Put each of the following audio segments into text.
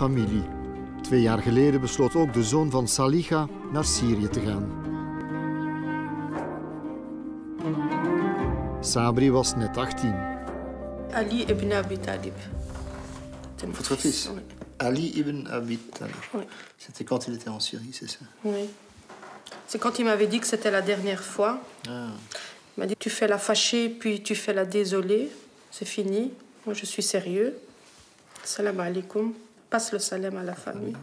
familie. 2 jaar geleden besloot ook de zoon van Saliha naar Syrië te gaan. Sabri was net 18. Ali ibn Abi Talib. Votre fils, Oui. Ali ibn Abi Talib. Oui. C'était quand il était en Syrie, c'est ça? Oui. C'est quand il m'avait dit que c'était la dernière fois. Ah. Il m'a dit, tu fais la fâchée, puis tu fais la désolée. C'est fini. Moi, je suis sérieux. Salam alaikum. Passe le salam à la famille.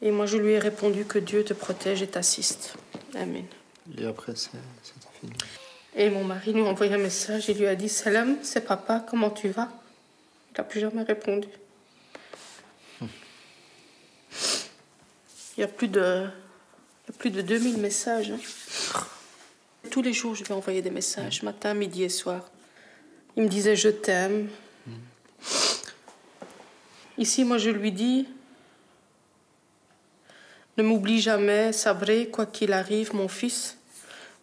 Et moi, je lui ai répondu que Dieu te protège et t'assiste. Amen. Et après, c'était fini. Et mon mari lui a envoyé un message. Il lui a dit, Salam, c'est papa, comment tu vas? Il n'a plus jamais répondu. Il y a plus de 2000 messages. Hein. Tous les jours, je lui ai envoyé des messages, matin, midi et soir. Il me disait, je t'aime. Ici, moi, je lui dis, ne m'oublie jamais, Sabré, quoi qu'il arrive, mon fils.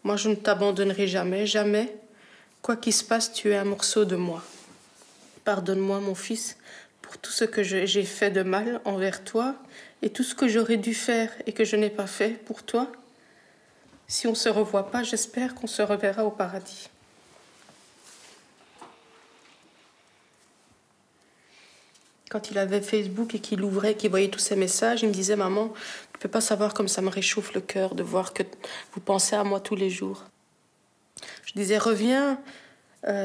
Moi, je ne t'abandonnerai jamais, jamais. Quoi qu'il se passe, tu es un morceau de moi. Pardonne-moi, mon fils, pour tout ce que j'ai fait de mal envers toi et tout ce que j'aurais dû faire et que je n'ai pas fait pour toi. Si on ne se revoit pas, j'espère qu'on se reverra au paradis. Quand il avait Facebook et qu'il ouvrait, qu'il voyait tous ces messages, il me disait, maman, tu ne peux pas savoir comme ça me réchauffe le cœur de voir que vous pensez à moi tous les jours. Je disais, reviens,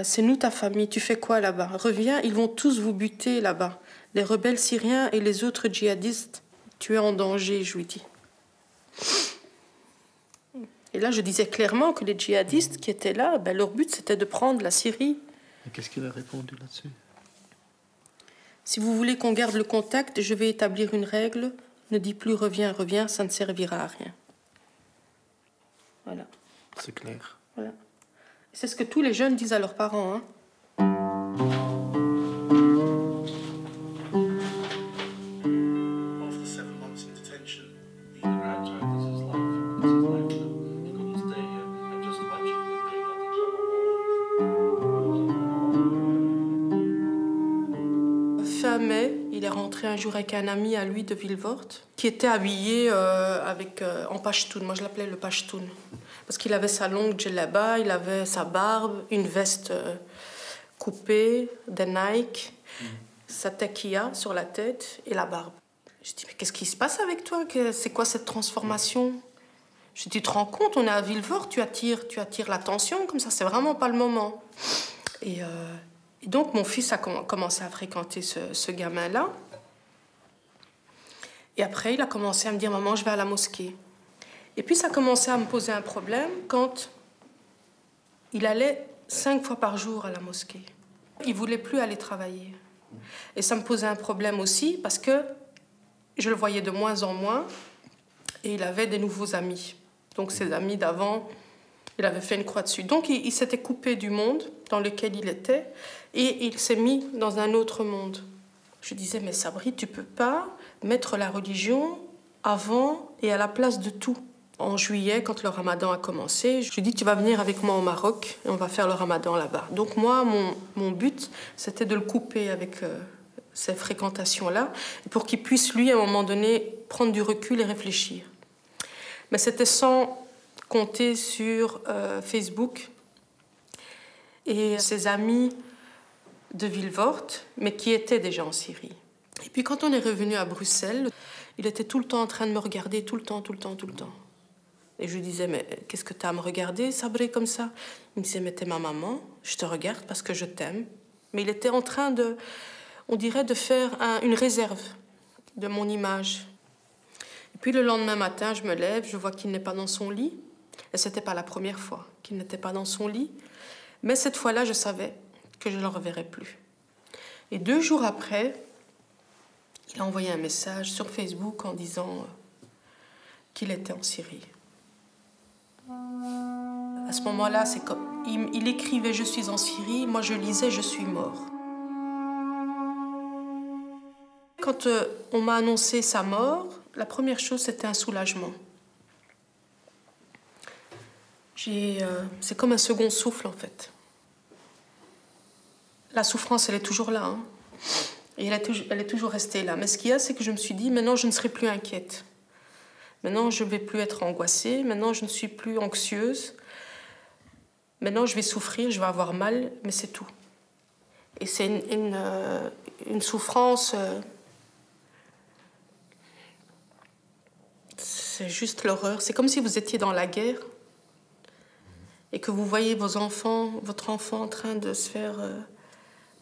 c'est nous ta famille, tu fais quoi là-bas? Reviens, ils vont tous vous buter là-bas. Les rebelles syriens et les autres djihadistes, tu es en danger, je lui dis. Et là, je disais clairement que les djihadistes qui étaient là, ben, leur but c'était de prendre la Syrie. Et qu'est-ce qu'il a répondu là-dessus? Si vous voulez qu'on garde le contact, je vais établir une règle. Ne dis plus reviens, reviens, ça ne servira à rien. Voilà. C'est clair. Voilà. C'est ce que tous les jeunes disent à leurs parents. Hein. Fin mai, il est rentré un jour avec un ami à lui de Vilvoorde qui était habillé en pachtoun. Moi, je l'appelais le pachtoun. Parce qu'il avait sa longue djellaba, il avait sa barbe, une veste coupée, des Nike, sa takia sur la tête et la barbe. Je dis, mais qu'est-ce qui se passe avec toi? C'est quoi cette transformation? Je dis, tu te rends compte, on est à Vilvoorde, tu attires l'attention, comme ça, c'est vraiment pas le moment. Et donc, mon fils a commencé à fréquenter ce gamin-là. Et après, il a commencé à me dire, maman, je vais à la mosquée. Et puis, ça a commencé à me poser un problème quand il allait 5 fois par jour à la mosquée. Il ne voulait plus aller travailler. Et ça me posait un problème aussi parce que je le voyais de moins en moins et il avait des nouveaux amis. Donc, ses amis d'avant, il avait fait une croix dessus. Donc, il s'était coupé du monde dans lequel il était et il s'est mis dans un autre monde. Je disais, mais Sabri, tu ne peux pas mettre la religion avant et à la place de tout. En juillet, quand le ramadan a commencé, je lui ai dit, tu vas venir avec moi au Maroc et on va faire le ramadan là-bas. Donc moi, mon but, c'était de le couper avec ces fréquentations-là pour qu'il puisse, lui, à un moment donné, prendre du recul et réfléchir. Mais c'était sans compter sur Facebook et ses amis de Vilvoorde, mais qui étaient déjà en Syrie. Et puis quand on est revenu à Bruxelles, il était tout le temps en train de me regarder, tout le temps. Et je lui disais, mais qu'est-ce que tu as à me regarder, Sabré, comme ça? Il me disait, mais t'es ma maman, je te regarde parce que je t'aime. Mais il était en train de, on dirait, de faire une réserve de mon image. Et puis le lendemain matin, je me lève, je vois qu'il n'est pas dans son lit. Et ce n'était pas la première fois qu'il n'était pas dans son lit. Mais cette fois-là, je savais que je ne le reverrais plus. Et 2 jours après, il a envoyé un message sur Facebook en disant qu'il était en Syrie. À ce moment-là, c'est comme il écrivait « Je suis en Syrie », moi je lisais « Je suis mort ». Quand on m'a annoncé sa mort, la première chose, c'était un soulagement. C'est comme un second souffle, en fait. La souffrance, elle est toujours là. Hein. Et elle est toujours restée là. Mais ce qu'il y a, c'est que je me suis dit, maintenant, je ne serai plus inquiète. Maintenant, je ne vais plus être angoissée. Maintenant, je ne suis plus anxieuse. Maintenant, je vais souffrir, je vais avoir mal, mais c'est tout. Et c'est une souffrance... c'est juste l'horreur. C'est comme si vous étiez dans la guerre et que vous voyez votre enfant en train de se faire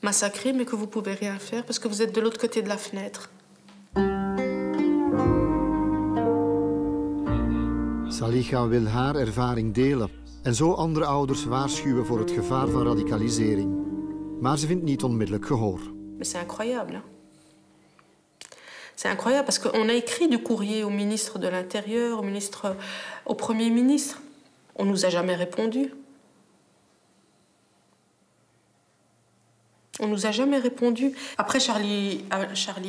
massacrer, mais que vous ne pouvez rien faire parce que vous êtes de l'autre côté de la fenêtre. Saliha wil haar ervaring delen en zo andere ouders waarschuwen voor het gevaar van radicalisering. Maar ze vindt niet onmiddellijk gehoor. Mais c'est incroyable. C'est incroyable parce qu'on a écrit du courrier au ministre de l'Intérieur, au Premier ministre. On ne nous a jamais répondu. On ne nous a jamais répondu. Après Charlie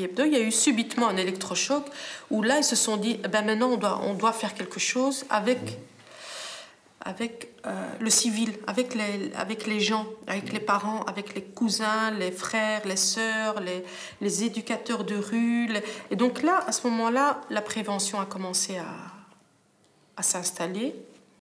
Hebdo, il y a eu subitement un électrochoc où là, ils se sont dit, ben maintenant, on doit faire quelque chose avec le civil, avec les gens, avec les parents, avec les cousins, les frères, les sœurs, les éducateurs de rue. Et donc là, à ce moment-là, la prévention a commencé à s'installer.